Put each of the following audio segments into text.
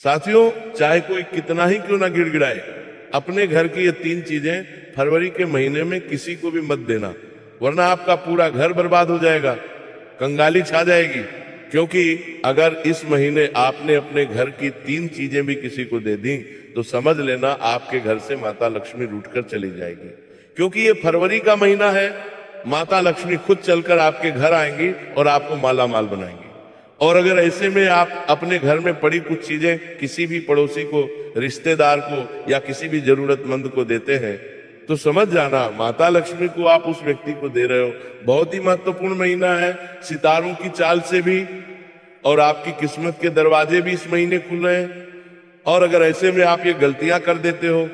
साथियों, चाहे कोई कितना ही क्यों ना गिड़गिड़ाए, अपने घर की ये 3 चीजें फरवरी के महीने में किसी को भी मत देना, वरना आपका पूरा घर बर्बाद हो जाएगा, कंगाली छा जाएगी। क्योंकि अगर इस महीने आपने अपने घर की 3 चीजें भी किसी को दे दी तो समझ लेना आपके घर से माता लक्ष्मी रूठकर चली जाएगी। क्योंकि ये फरवरी का महीना है, माता लक्ष्मी खुद चलकर आपके घर आएंगी और आपको माला माल बनाएंगी। और अगर ऐसे में आप अपने घर में पड़ी कुछ चीजें किसी भी पड़ोसी को, रिश्तेदार को या किसी भी जरूरतमंद को देते हैं तो समझ जाना माता लक्ष्मी को आप उस व्यक्ति को दे रहे हो। बहुत ही महत्वपूर्ण महीना है, सितारों की चाल से भी और आपकी किस्मत के दरवाजे भी इस महीने खुल रहे हैं। और अगर ऐसे में आप ये गलतियां कर देते हो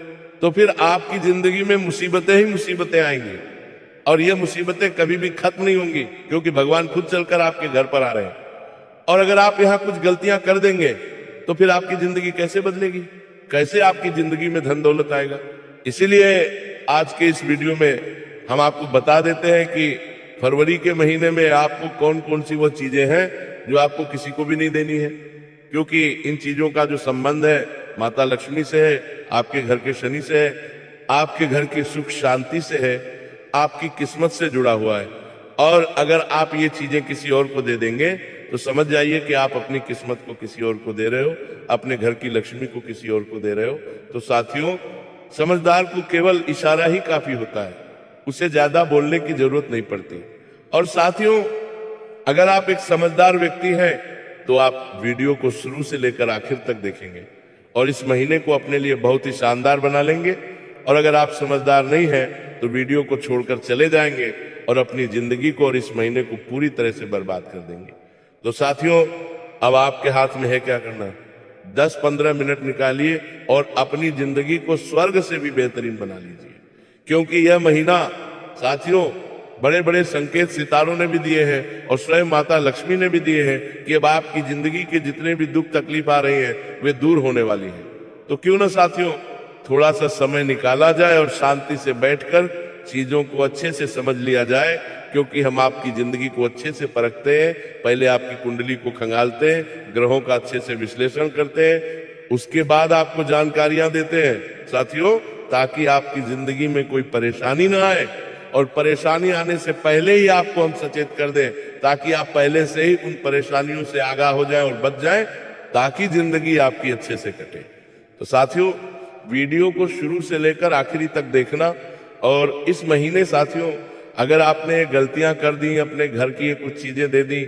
तो फिर आपकी जिंदगी में मुसीबतें ही मुसीबतें आएंगी और ये मुसीबतें कभी भी खत्म नहीं होंगी, क्योंकि भगवान खुद चलकर आपके घर पर आ रहे हैं। और अगर आप यहाँ कुछ गलतियां कर देंगे तो फिर आपकी जिंदगी कैसे बदलेगी, कैसे आपकी जिंदगी में धन दौलत आएगा। इसीलिए आज के इस वीडियो में हम आपको बता देते हैं कि फरवरी के महीने में आपको कौन कौन सी वो चीजें हैं जो आपको किसी को भी नहीं देनी है, क्योंकि इन चीजों का जो संबंध है माता लक्ष्मी से है, आपके घर के शनि से है, आपके घर की सुख शांति से है, आपकी किस्मत से जुड़ा हुआ है। और अगर आप ये चीजें किसी और को दे देंगे तो समझ जाइए कि आप अपनी किस्मत को किसी और को दे रहे हो, अपने घर की लक्ष्मी को किसी और को दे रहे हो। तो साथियों, समझदार को केवल इशारा ही काफी होता है, उसे ज्यादा बोलने की जरूरत नहीं पड़ती। और साथियों, अगर आप एक समझदार व्यक्ति हैं तो आप वीडियो को शुरू से लेकर आखिर तक देखेंगे और इस महीने को अपने लिए बहुत ही शानदार बना लेंगे। और अगर आप समझदार नहीं हैं तो वीडियो को छोड़कर चले जाएंगे और अपनी जिंदगी को और इस महीने को पूरी तरह से बर्बाद कर देंगे। तो साथियों, अब आपके हाथ में है क्या करना। 10-15 मिनट निकालिए और अपनी जिंदगी को स्वर्ग से भी बेहतरीन बना लीजिए, क्योंकि यह महीना साथियों बड़े बड़े संकेत सितारों ने भी दिए हैं और स्वयं माता लक्ष्मी ने भी दिए हैं कि अब आपकी जिंदगी के जितने भी दुख तकलीफ आ रही हैं वे दूर होने वाली हैं। तो क्यों ना साथियों थोड़ा सा समय निकाला जाए और शांति से बैठकर चीजों को अच्छे से समझ लिया जाए, क्योंकि हम आपकी जिंदगी को अच्छे से परखते हैं। पहले आपकी कुंडली को खंगालते हैं, ग्रहों का अच्छे से विश्लेषण करते हैं, उसके बाद आपको जानकारियां देते हैं साथियों, ताकि आपकी जिंदगी में कोई परेशानी ना आए। और परेशानी आने से पहले ही आपको हम सचेत कर दें, ताकि आप पहले से ही उन परेशानियों से आगाह हो जाएं और बच जाएं, ताकि जिंदगी आपकी अच्छे से कटे। तो साथियों, वीडियो को शुरू से लेकर आखिरी तक देखना। और इस महीने साथियों, अगर आपने गलतियां कर दी, अपने घर की कुछ चीजें दे दी,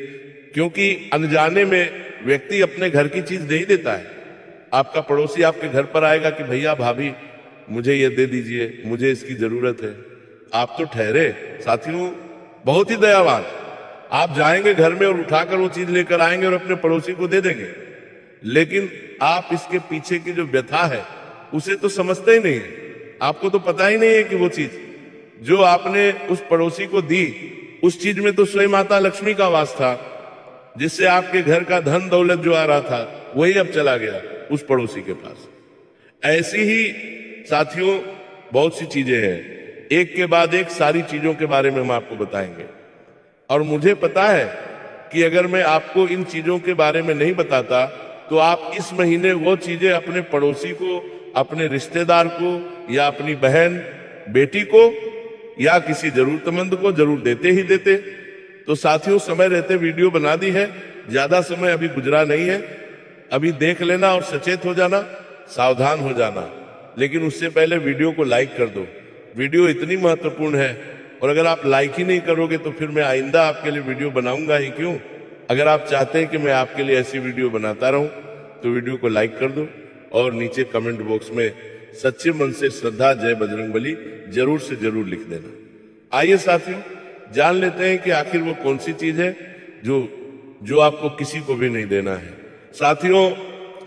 क्योंकि अनजाने में व्यक्ति अपने घर की चीज दे ही देता है। आपका पड़ोसी आपके घर पर आएगा कि भैया भाभी मुझे ये दे दीजिए, मुझे इसकी जरूरत है। आप तो ठहरे साथियों बहुत ही दयावान, आप जाएंगे घर में और उठाकर वो चीज लेकर आएंगे और अपने पड़ोसी को दे देंगे, लेकिन आप इसके पीछे की जो व्यथा है उसे तो समझते ही नहीं है। आपको तो पता ही नहीं है कि वो चीज जो आपने उस पड़ोसी को दी, उस चीज में तो स्वयं माता लक्ष्मी का वास था, जिससे आपके घर का धन दौलत जो आ रहा था वही अब चला गया उस पड़ोसी के पास। ऐसी ही साथियों बहुत सी चीजें हैं, एक के बाद एक सारी चीजों के बारे में हम आपको बताएंगे। और मुझे पता है कि अगर मैं आपको इन चीजों के बारे में नहीं बताता तो आप इस महीने वो चीजें अपने पड़ोसी को, अपने रिश्तेदार को या अपनी बहन बेटी को या किसी जरूरतमंद को जरूर देते ही देते। तो साथियों, समय रहते वीडियो बना दी है, ज्यादा समय अभी गुजरा नहीं है, अभी देख लेना और सचेत हो जाना, सावधान हो जाना। लेकिन उससे पहले वीडियो को लाइक कर दो, वीडियो इतनी महत्वपूर्ण है। और अगर आप लाइक ही नहीं करोगे तो फिर मैं आइंदा आपके लिए वीडियो बनाऊंगा ही क्यों। अगर आप चाहते हैं कि मैं आपके लिए ऐसी वीडियो बनाता रहूं तो वीडियो को लाइक कर दो और नीचे कमेंट बॉक्स में सच्चे मन से श्रद्धा जय बजरंगबली जरूर से जरूर लिख देना। आइए साथियों, जान लेते हैं कि आखिर वो कौन सी चीज है जो आपको किसी को भी नहीं देना है। साथियों,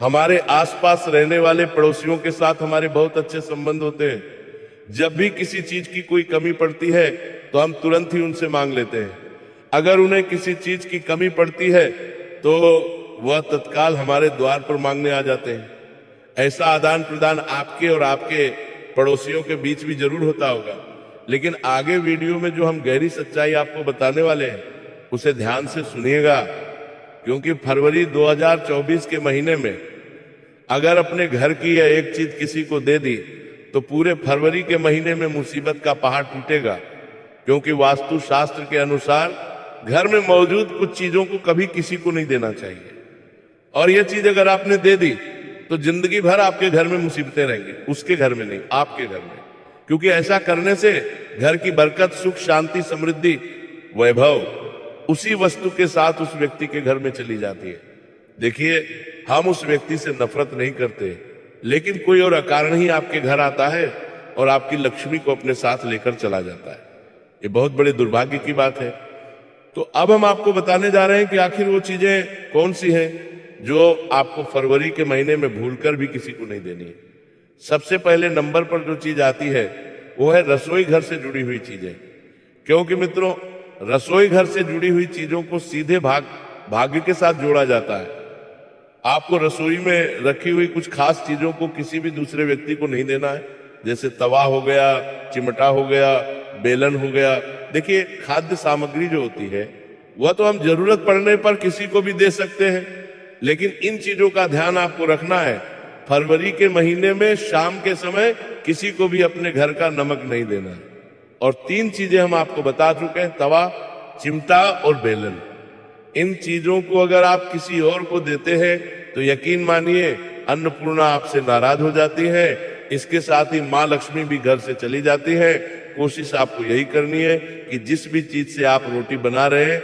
हमारे आसपास रहने वाले पड़ोसियों के साथ हमारे बहुत अच्छे संबंध होते हैं। जब भी किसी चीज की कोई कमी पड़ती है तो हम तुरंत ही उनसे मांग लेते हैं। अगर उन्हें किसी चीज की कमी पड़ती है तो वह तत्काल हमारे द्वार पर मांगने आ जाते हैं। ऐसा आदान प्रदान आपके और आपके पड़ोसियों के बीच भी जरूर होता होगा। लेकिन आगे वीडियो में जो हम गहरी सच्चाई आपको बताने वाले हैं उसे ध्यान से सुनिएगा, क्योंकि फरवरी 2024 के महीने में अगर अपने घर की या एक चीज किसी को दे दी तो पूरे फरवरी के महीने में मुसीबत का पहाड़ टूटेगा, क्योंकि वास्तु शास्त्र के अनुसार घर में मौजूद कुछ चीजों को कभी किसी को नहीं देना चाहिए। और यह चीज अगर आपने दे दी तो जिंदगी भर आपके घर में मुसीबतें रहेंगी, उसके घर में नहीं, आपके घर में। क्योंकि ऐसा करने से घर की बरकत, सुख, शांति, समृद्धि, वैभव उसी वस्तु के साथ उस व्यक्ति के घर में चली जाती है। देखिए, हम उस व्यक्ति से नफरत नहीं करते, लेकिन कोई और अकारण ही आपके घर आता है और आपकी लक्ष्मी को अपने साथ लेकर चला जाता है। ये बहुत बड़े दुर्भाग्य की बात है। तो अब हम आपको बताने जा रहे हैं कि आखिर वो चीजें कौन सी हैं जो आपको फरवरी के महीने में भूलकर भी किसी को नहीं देनी है। सबसे पहले नंबर पर जो चीज आती है वो है रसोई घर से जुड़ी हुई चीजें। क्योंकि मित्रों, रसोई घर से जुड़ी हुई चीजों को सीधे भाग्य के साथ जोड़ा जाता है। आपको रसोई में रखी हुई कुछ खास चीजों को किसी भी दूसरे व्यक्ति को नहीं देना है। जैसे तवा हो गया, चिमटा हो गया, बेलन हो गया। देखिए, खाद्य सामग्री जो होती है वह तो हम जरूरत पड़ने पर किसी को भी दे सकते हैं, लेकिन इन चीजों का ध्यान आपको रखना है। फरवरी के महीने में शाम के समय किसी को भी अपने घर का नमक नहीं देना है। और 3 चीजें हम आपको बता चुके हैं, तवा, चिमटा और बेलन। इन चीजों को अगर आप किसी और को देते हैं तो यकीन मानिए अन्नपूर्णा आपसे नाराज हो जाती है। इसके साथ ही माँ लक्ष्मी भी घर से चली जाती है। कोशिश आपको यही करनी है कि जिस भी चीज से आप रोटी बना रहे हैं,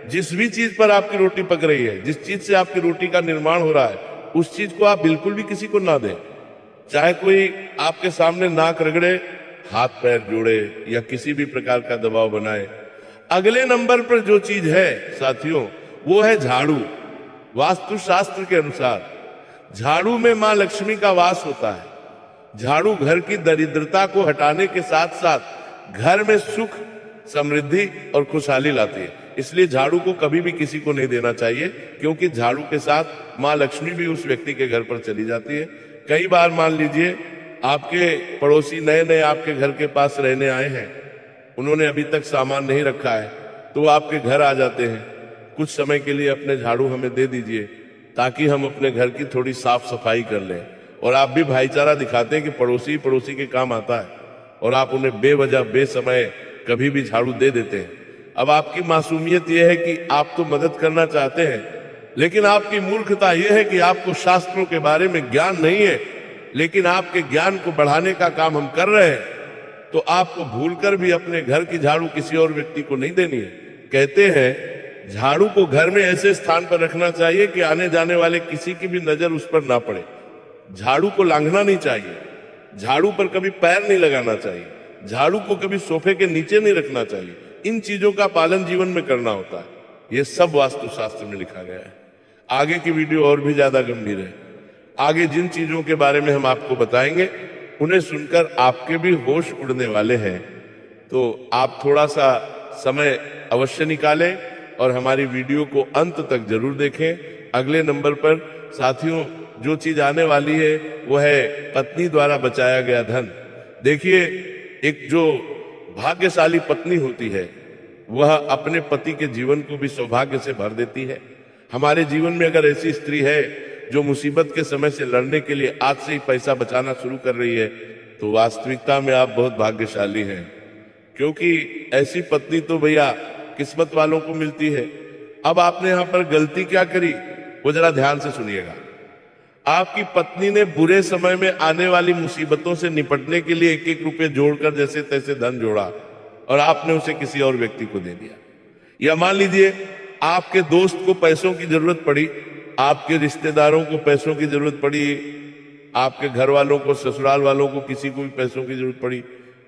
जिस भी चीज पर आपकी रोटी पक रही है, जिस चीज से आपकी रोटी का निर्माण हो रहा है, उस चीज को आप बिल्कुल भी किसी को ना दें। चाहे कोई आपके सामने नाक रगड़े, हाथ पैर जोड़े या किसी भी प्रकार का दबाव बनाए। अगले नंबर पर जो चीज है साथियों, वो है झाड़ू। वास्तु शास्त्र के अनुसार झाड़ू में मां लक्ष्मी का वास होता है। झाड़ू घर की दरिद्रता को हटाने के साथ साथ घर में सुख, समृद्धि और खुशहाली लाती है। इसलिए झाड़ू को कभी भी किसी को नहीं देना चाहिए, क्योंकि झाड़ू के साथ मां लक्ष्मी भी उस व्यक्ति के घर पर चली जाती है। कई बार मान लीजिए आपके पड़ोसी नए नए आपके घर के पास रहने आए हैं, उन्होंने अभी तक सामान नहीं रखा है, तो वो आपके घर आ जाते हैं। कुछ समय के लिए अपने झाड़ू हमें दे दीजिए ताकि हम अपने घर की थोड़ी साफ सफाई कर लें। और आप भी भाईचारा दिखाते हैं कि पड़ोसी के काम आता है, और आप उन्हें बेवजह बेसमय कभी भी झाड़ू दे देते हैं। अब आपकी मासूमियत यह है कि आप तो मदद करना चाहते हैं, लेकिन आपकी मूर्खता यह है कि आपको शास्त्रों के बारे में ज्ञान नहीं है। लेकिन आपके ज्ञान को बढ़ाने का काम हम कर रहे हैं, तो आपको भूलकर भी अपने घर की झाड़ू किसी और व्यक्ति को नहीं देनी है। कहते हैं झाड़ू को घर में ऐसे स्थान पर रखना चाहिए कि आने जाने वाले किसी की भी नजर उस पर ना पड़े। झाड़ू को लांघना नहीं चाहिए, झाड़ू पर कभी पैर नहीं लगाना चाहिए, झाड़ू को कभी सोफे के नीचे नहीं रखना चाहिए। इन चीजों का पालन जीवन में करना होता है। यह सब वास्तु शास्त्र में लिखा गया है। आगे की वीडियो और भी ज्यादा गंभीर है। आगे जिन चीजों के बारे में हम आपको बताएंगे उन्हें सुनकर आपके भी होश उड़ने वाले हैं। तो आप थोड़ा सा समय अवश्य निकालें और हमारी वीडियो को अंत तक जरूर देखें। अगले नंबर पर साथियों जो चीज आने वाली है वो है पत्नी द्वारा बचाया गया धन। देखिए, एक जो भाग्यशाली पत्नी होती है वह अपने पति के जीवन को भी सौभाग्य से भर देती है। हमारे जीवन में अगर ऐसी स्त्री है जो मुसीबत के समय से लड़ने के लिए आज से ही पैसा बचाना शुरू कर रही है, तो वास्तविकता में आप बहुत भाग्यशाली हैं, क्योंकि ऐसी पत्नी तो भैया किस्मत वालों को मिलती है। अब आपने यहां पर गलती क्या करी वो जरा ध्यान से सुनिएगा। आपकी पत्नी ने बुरे समय में आने वाली मुसीबतों से निपटने के लिए 1-1 रुपए जोड़कर जैसे तैसे धन जोड़ा और आपने उसे किसी और व्यक्ति को दे दिया। या मान लीजिए आपके दोस्त को पैसों की जरूरत पड़ी, आपके रिश्तेदारों को पैसों की जरूरत पड़ी, आपके घर वालों को, ससुराल वालों को, किसी को भी पैसों की जरूरत पड़ी,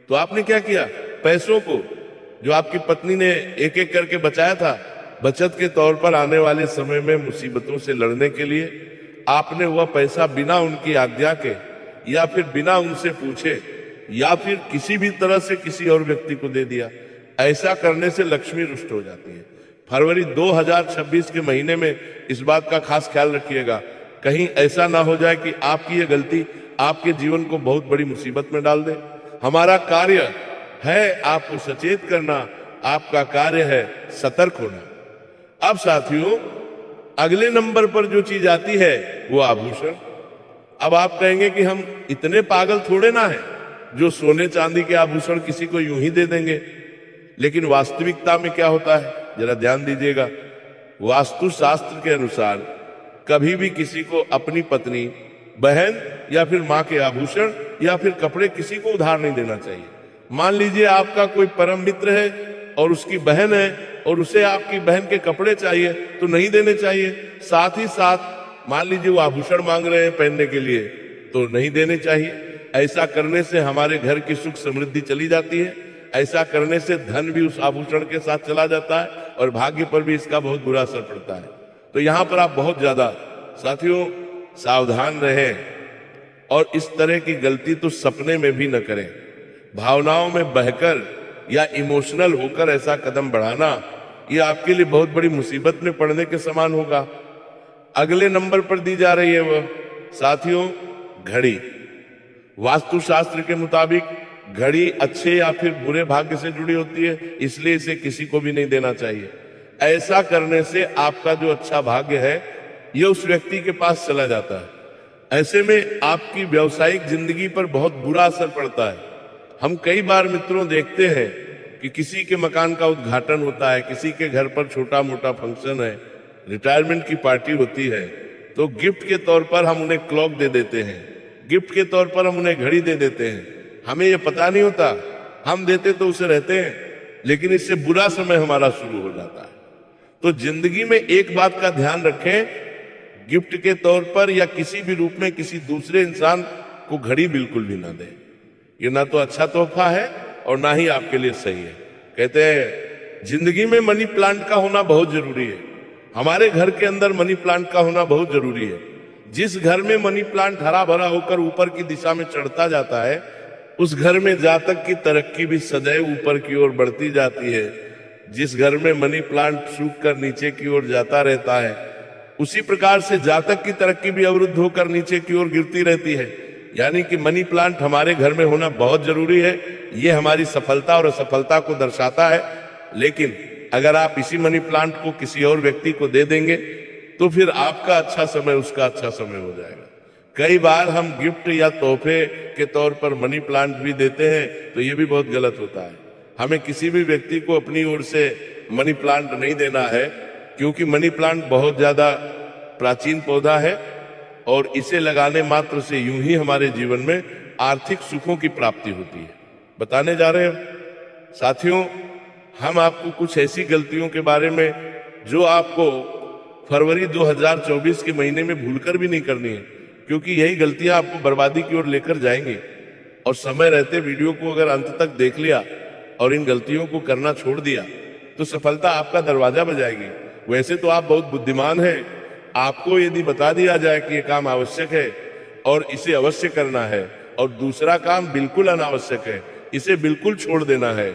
तो आपने क्या किया? पैसों को जो आपकी पत्नी ने एक एक करके बचाया था, बचत के तौर पर आने वाले समय में मुसीबतों से लड़ने के लिए आपने वह पैसा बिना उनकी आज्ञा के या फिर बिना उनसे पूछे या फिर किसी भी तरह से किसी और व्यक्ति को दे दिया। ऐसा करने से लक्ष्मी रुष्ट हो जाती है। फरवरी 2026 के महीने में इस बात का खास ख्याल रखिएगा, कहीं ऐसा ना हो जाए कि आपकी यह गलती आपके जीवन को बहुत बड़ी मुसीबत में डाल दे। हमारा कार्य है आपको सचेत करना, आपका कार्य है सतर्क होना। अब साथियों, अगले नंबर पर जो चीज आती है वो आभूषण। अब आप कहेंगे कि हम इतने पागल थोड़े ना हैं जो सोने चांदी के आभूषण किसी को यूं ही दे देंगे। लेकिन वास्तविकता में क्या होता है, जरा ध्यान दीजिएगा। वास्तु शास्त्र के अनुसार कभी भी किसी को अपनी पत्नी, बहन या फिर माँ के आभूषण या फिर कपड़े किसी को उधार नहीं देना चाहिए। मान लीजिए आपका कोई परम मित्र है और उसकी बहन है और उसे आपकी बहन के कपड़े चाहिए तो नहीं देने चाहिए। साथ ही साथ मान लीजिए वो आभूषण मांग रहे हैं पहनने के लिए तो नहीं देने चाहिए। ऐसा करने से हमारे घर की सुख समृद्धि चली जाती है। ऐसा करने से धन भी उस आभूषण के साथ चला जाता है और भाग्य पर भी इसका बहुत बुरा असर पड़ता है। तो यहाँ पर आप बहुत ज्यादा साथियों सावधान रहें और इस तरह की गलती तो सपने में भी न करें। भावनाओं में बहकर या इमोशनल होकर ऐसा कदम बढ़ाना ये आपके लिए बहुत बड़ी मुसीबत में पड़ने के समान होगा। अगले नंबर पर दी जा रही है वह साथियों घड़ी। वास्तुशास्त्र के मुताबिक घड़ी अच्छे या फिर बुरे भाग्य से जुड़ी होती है, इसलिए इसे किसी को भी नहीं देना चाहिए। ऐसा करने से आपका जो अच्छा भाग्य है ये उस व्यक्ति के पास चला जाता है। ऐसे में आपकी व्यावसायिक जिंदगी पर बहुत बुरा असर पड़ता है। हम कई बार मित्रों देखते हैं कि किसी के मकान का उद्घाटन होता है, किसी के घर पर छोटा मोटा फंक्शन है, रिटायरमेंट की पार्टी होती है, तो गिफ्ट के तौर पर हम उन्हें क्लॉक दे देते हैं, गिफ्ट के तौर पर हम उन्हें घड़ी दे देते हैं। हमें ये पता नहीं होता, हम देते तो उसे रहते हैं, लेकिन इससे बुरा समय हमारा शुरू हो जाता है। तो जिंदगी में एक बात का ध्यान रखें, गिफ्ट के तौर पर या किसी भी रूप में किसी दूसरे इंसान को घड़ी बिल्कुल भी ना दें। ये ना तो अच्छा तोहफा है और ना ही आपके लिए सही है। कहते हैं जिंदगी में मनी प्लांट का होना बहुत जरूरी है। हमारे घर के अंदर मनी प्लांट का होना बहुत जरूरी है। जिस घर में मनी प्लांट हरा भरा होकर ऊपर की दिशा में चढ़ता जाता है, उस घर में जातक की तरक्की भी सदैव ऊपर की ओर बढ़ती जाती है। जिस घर में मनी प्लांट सूख कर नीचे की ओर जाता रहता है, उसी प्रकार से जातक की तरक्की भी अवरुद्ध होकर नीचे की ओर गिरती रहती है। यानी कि मनी प्लांट हमारे घर में होना बहुत जरूरी है। ये हमारी सफलता और असफलता को दर्शाता है। लेकिन अगर आप इसी मनी प्लांट को किसी और व्यक्ति को दे देंगे तो फिर आपका अच्छा समय उसका अच्छा समय हो जाएगा। कई बार हम गिफ्ट या तोहफे के तौर पर मनी प्लांट भी देते हैं तो ये भी बहुत गलत होता है। हमें किसी भी व्यक्ति को अपनी ओर से मनी प्लांट नहीं देना है, क्योंकि मनी प्लांट बहुत ज्यादा प्राचीन पौधा है और इसे लगाने मात्र से यूं ही हमारे जीवन में आर्थिक सुखों की प्राप्ति होती है। बताने जा रहे हैं साथियों, हम आपको कुछ ऐसी गलतियों के बारे में जो आपको फरवरी 2024 के महीने में भूलकर भी नहीं करनी है, क्योंकि यही गलतियां आपको बर्बादी की ओर लेकर जाएंगी। और समय रहते वीडियो को अगर अंत तक देख लिया और इन गलतियों को करना छोड़ दिया तो सफलता आपका दरवाजा बजाएगी। वैसे तो आप बहुत बुद्धिमान हैं, आपको यदि बता दिया जाए कि ये काम आवश्यक है और इसे अवश्य करना है और दूसरा काम बिल्कुल अनावश्यक है, इसे बिल्कुल छोड़ देना है,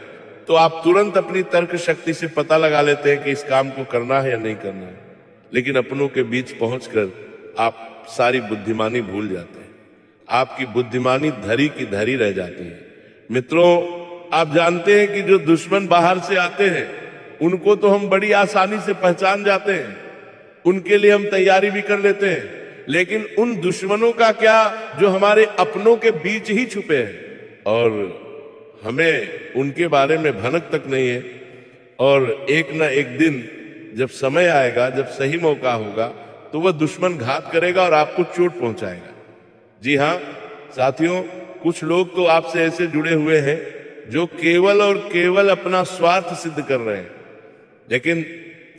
तो आप तुरंत अपनी तर्क शक्ति से पता लगा लेते हैं कि इस काम को करना है या नहीं करना है। लेकिन अपनों के बीच पहुंचकर आप सारी बुद्धिमानी भूल जाते हैं। आपकी बुद्धिमानी धरी की धरी रह जाती है। मित्रों, आप जानते हैं कि जो दुश्मन बाहर से आते हैं उनको तो हम बड़ी आसानी से पहचान जाते हैं, उनके लिए हम तैयारी भी कर लेते हैं। लेकिन उन दुश्मनों का क्या जो हमारे अपनों के बीच ही छुपे हैं और हमें उनके बारे में भनक तक नहीं है। और एक ना एक दिन जब समय आएगा, जब सही मौका होगा, तो वह दुश्मन घात करेगा और आपको चोट पहुंचाएगा। जी हाँ साथियों, कुछ लोग तो आपसे ऐसे जुड़े हुए हैं जो केवल और केवल अपना स्वार्थ सिद्ध कर रहे हैं, लेकिन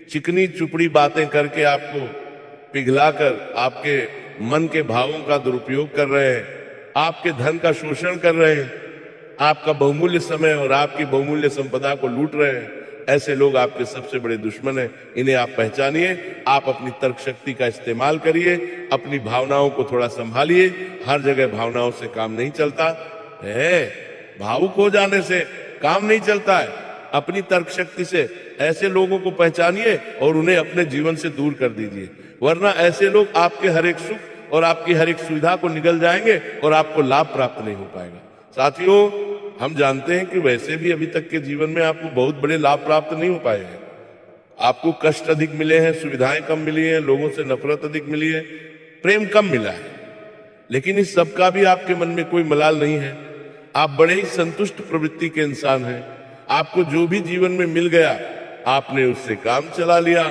चिकनी चुपड़ी बातें करके आपको पिघलाकर आपके मन के भावों का दुरुपयोग कर रहे हैं, आपके धन का शोषण कर रहे हैं, आपका बहुमूल्य समय और आपकी बहुमूल्य संपदा को लूट रहे हैं। ऐसे लोग आपके सबसे बड़े दुश्मन हैं। इन्हें आप पहचानिए, आप अपनी तर्क शक्ति का इस्तेमाल करिए, अपनी भावनाओं को थोड़ा संभालिए। हर जगह भावनाओं से काम नहीं चलता है, भावुक हो जाने से काम नहीं चलता है। अपनी तर्क शक्ति से ऐसे लोगों को पहचानिए और उन्हें अपने जीवन से दूर कर दीजिए, वरना ऐसे लोग आपके हर एक सुख और आपकी हर एक सुविधा को निगल जाएंगे और आपको लाभ प्राप्त नहीं हो पाएगा। साथियों, हम जानते हैं कि वैसे भी अभी तक के जीवन में आपको बहुत बड़े लाभ प्राप्त नहीं हो पाए हैं। आपको कष्ट अधिक मिले हैं, सुविधाएं कम मिली हैं, लोगों से नफरत अधिक मिली है, प्रेम कम मिला है। लेकिन इस सब का भी आपके मन में कोई मलाल नहीं है। आप बड़े ही संतुष्ट प्रवृत्ति के इंसान हैं। आपको जो भी जीवन में मिल गया आपने उससे काम चला लिया।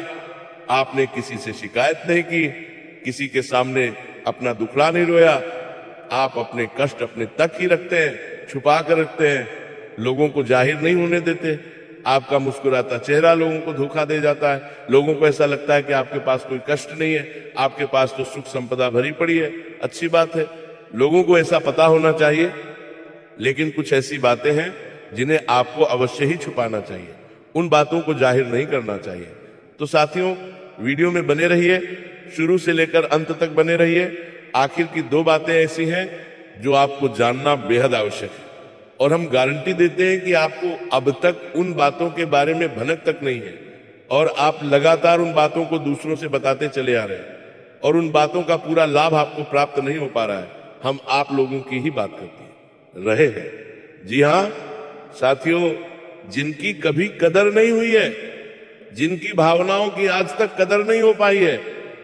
आपने किसी से शिकायत नहीं की, किसी के सामने अपना दुखड़ा नहीं रोया। आप अपने कष्ट अपने तक ही रखते हैं, छुपा कर रखते हैं, लोगों को जाहिर नहीं होने देते। आपका मुस्कुराता चेहरा लोगों को धोखा दे जाता है। लोगों को ऐसा लगता है कि आपके पास कोई कष्ट नहीं है, आपके पास तो सुख संपदा भरी पड़ी है। अच्छी बात है, लोगों को ऐसा पता होना चाहिए। लेकिन कुछ ऐसी बातें हैं जिन्हें आपको अवश्य ही छुपाना चाहिए, उन बातों को जाहिर नहीं करना चाहिए। तो साथियों, वीडियो में बने रहिए, शुरू से लेकर अंत तक बने रहिए। आखिर की 2 बातें ऐसी हैं जो आपको जानना बेहद आवश्यक है, और हम गारंटी देते हैं कि आपको अब तक उन बातों के बारे में भनक तक नहीं है, और आप लगातार उन बातों को दूसरों से बताते चले आ रहे हैं, और उन बातों का पूरा लाभ आपको प्राप्त नहीं हो पा रहा है। हम आप लोगों की ही बात करते रहे हैं। जी हाँ साथियों, जिनकी कभी कदर नहीं हुई है, जिनकी भावनाओं की आज तक कदर नहीं हो पाई है,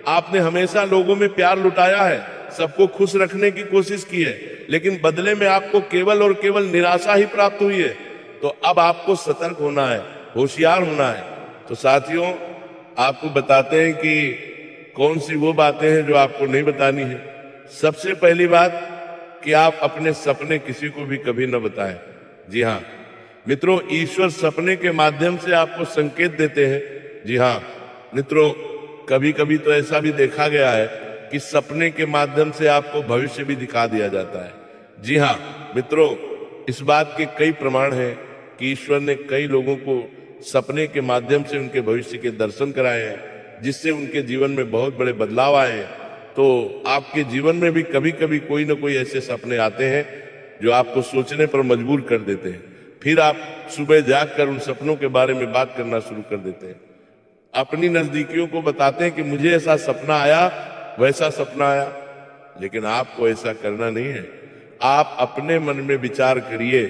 आपने हमेशा लोगों में प्यार लुटाया है, सबको खुश रखने की कोशिश की है, लेकिन बदले में आपको केवल और केवल निराशा ही प्राप्त हुई है। तो अब आपको सतर्क होना है, होशियार होना है। तो साथियों, आपको बताते हैं कि कौन सी वो बातें हैं जो आपको नहीं बतानी है। सबसे पहली बात कि आप अपने सपने किसी को भी कभी न बताएं। जी हाँ मित्रों, ईश्वर सपने के माध्यम से आपको संकेत देते हैं। जी हाँ मित्रों, कभी कभी तो ऐसा भी देखा गया है कि सपने के माध्यम से आपको भविष्य भी दिखा दिया जाता है। जी हाँ मित्रों, इस बात के कई प्रमाण हैं कि ईश्वर ने कई लोगों को सपने के माध्यम से उनके भविष्य के दर्शन कराए हैं, जिससे उनके जीवन में बहुत बड़े बदलाव आए हैं। तो आपके जीवन में भी कभी कभी कोई ना कोई ऐसे सपने आते हैं जो आपको सोचने पर मजबूर कर देते हैं। फिर आप सुबह जागकर उन सपनों के बारे में बात करना शुरू कर देते हैं, अपनी नजदीकियों को बताते हैं कि मुझे ऐसा सपना आया, वैसा सपना आया। लेकिन आपको ऐसा करना नहीं है। आप अपने मन में विचार करिए,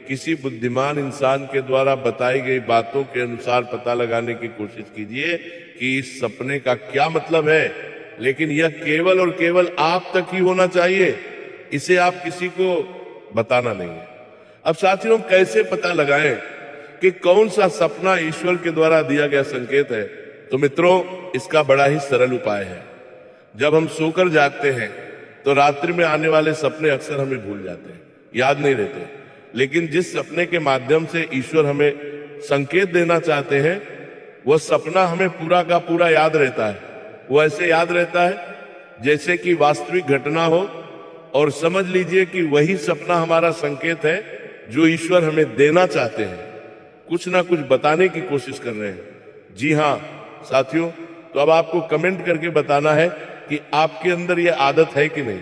किसी बुद्धिमान इंसान के द्वारा बताई गई बातों के अनुसार पता लगाने की कोशिश कीजिए कि इस सपने का क्या मतलब है। लेकिन यह केवल और केवल आप तक ही होना चाहिए, इसे आप किसी को बताना नहीं है। अब साथियों, कैसे पता लगाएं कि कौन सा सपना ईश्वर के द्वारा दिया गया संकेत है? तो मित्रों, इसका बड़ा ही सरल उपाय है। जब हम सोकर जागते हैं तो रात्रि में आने वाले सपने अक्सर हमें भूल जाते हैं, याद नहीं रहते। लेकिन जिस सपने के माध्यम से ईश्वर हमें संकेत देना चाहते हैं, वह सपना हमें पूरा का पूरा याद रहता है। वो ऐसे याद रहता है जैसे कि वास्तविक घटना हो, और समझ लीजिए कि वही सपना हमारा संकेत है जो ईश्वर हमें देना चाहते हैं, कुछ ना कुछ बताने की कोशिश कर रहे हैं। जी हाँ साथियों, तो अब आपको कमेंट करके बताना है कि आपके अंदर यह आदत है कि नहीं।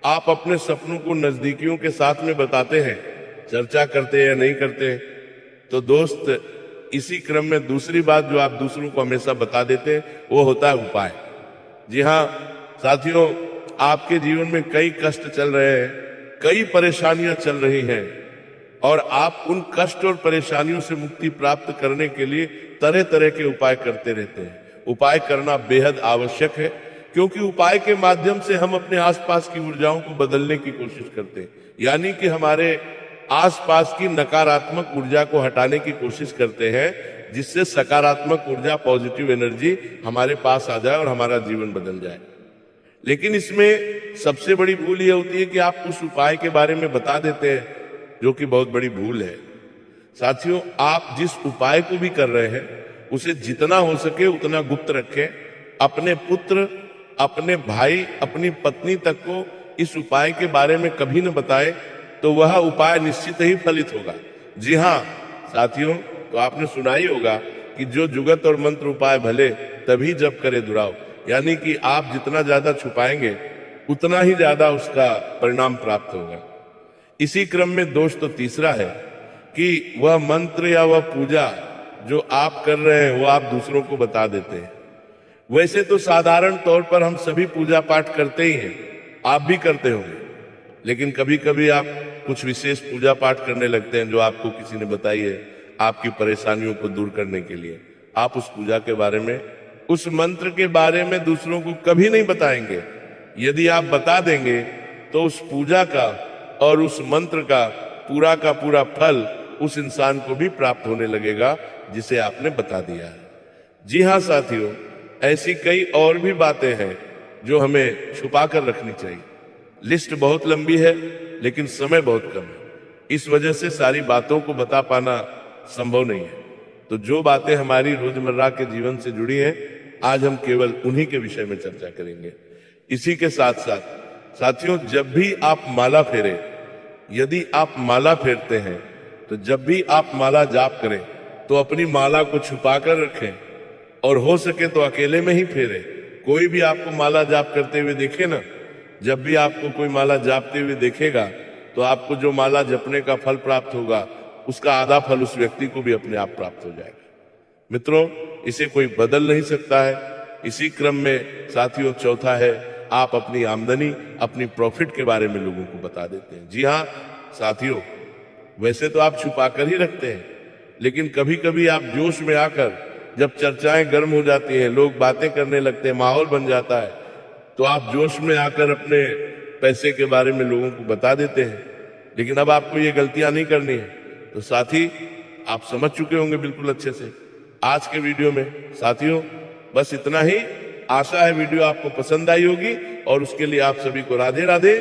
आप अपने सपनों को नजदीकियों के साथ में बताते हैं, चर्चा करते हैं या नहीं करते? तो दोस्त, इसी क्रम में दूसरी बात जो आप दूसरों को हमेशा बता देते हैं, वो होता है उपाय। जी हाँ साथियों, आपके जीवन में कई कष्ट चल रहे हैं, कई परेशानियां चल रही हैं, और आप उन कष्ट और परेशानियों से मुक्ति प्राप्त करने के लिए तरह तरह के उपाय करते रहते हैं। उपाय करना बेहद आवश्यक है, क्योंकि उपाय के माध्यम से हम अपने आसपास की ऊर्जाओं को बदलने की कोशिश करते हैं। यानी कि हमारे आसपास की नकारात्मक ऊर्जा को हटाने की कोशिश करते हैं, जिससे सकारात्मक ऊर्जा, पॉजिटिव एनर्जी हमारे पास आ जाए और हमारा जीवन बदल जाए। लेकिन इसमें सबसे बड़ी भूल यह होती है कि आप उस उपाय के बारे में बता देते हैं, जो कि बहुत बड़ी भूल है। साथियों, आप जिस उपाय को भी कर रहे हैं, उसे जितना हो सके उतना गुप्त रखें। अपने पुत्र, अपने भाई, अपनी पत्नी तक को इस उपाय के बारे में कभी न बताए, तो वह उपाय निश्चित ही फलित होगा। जी हाँ साथियों, तो आपने सुना ही होगा कि जो जुगत और मंत्र उपाय भले, तभी जब करे दुराव। यानी कि आप जितना ज्यादा छुपाएंगे, उतना ही ज्यादा उसका परिणाम प्राप्त होगा। इसी क्रम में दोष तो तीसरा है कि वह मंत्र या वह पूजा जो आप कर रहे हैं, वो आप दूसरों को बता देते हैं। वैसे तो साधारण तौर पर हम सभी पूजा पाठ करते ही हैं, आप भी करते होंगे। लेकिन कभी कभी आप कुछ विशेष पूजा पाठ करने लगते हैं जो आपको किसी ने बताई है, आपकी परेशानियों को दूर करने के लिए। आप उस पूजा के बारे में, उस मंत्र के बारे में दूसरों को कभी नहीं बताएंगे। यदि आप बता देंगे तो उस पूजा का और उस मंत्र का पूरा फल उस इंसान को भी प्राप्त होने लगेगा जिसे आपने बता दिया है। जी हाँ साथियों, ऐसी कई और भी बातें हैं जो हमें छुपा कर रखनी चाहिए। लिस्ट बहुत लंबी है लेकिन समय बहुत कम है, इस वजह से सारी बातों को बता पाना संभव नहीं है। तो जो बातें हमारी रोजमर्रा के जीवन से जुड़ी हैं, आज हम केवल उन्हीं के विषय में चर्चा करेंगे। इसी के साथ साथ साथियों, जब भी आप माला फेरें, यदि आप माला फेरते हैं तो जब भी आप माला जाप करें तो अपनी माला को छुपा कर रखें और हो सके तो अकेले में ही फेरें। कोई भी आपको माला जाप करते हुए देखे ना, जब भी आपको कोई माला जापते हुए देखेगा तो आपको जो माला जपने का फल प्राप्त होगा उसका आधा फल उस व्यक्ति को भी अपने आप प्राप्त हो जाएगा। मित्रों, इसे कोई बदल नहीं सकता है। इसी क्रम में साथियों, चौथा है, आप अपनी आमदनी, अपनी प्रॉफिट के बारे में लोगों को बता देते हैं। जी हाँ साथियों, वैसे तो आप छुपा कर ही रखते हैं, लेकिन कभी कभी आप जोश में आकर, जब चर्चाएं गर्म हो जाती हैं, लोग बातें करने लगते हैं, माहौल बन जाता है, तो आप जोश में आकर अपने पैसे के बारे में लोगों को बता देते हैं। लेकिन अब आपको ये गलतियां नहीं करनी है। तो साथी, आप समझ चुके होंगे बिल्कुल अच्छे से आज के वीडियो में। साथियों, बस इतना ही। आशा है वीडियो आपको पसंद आई होगी और उसके लिए आप सभी को राधे राधे।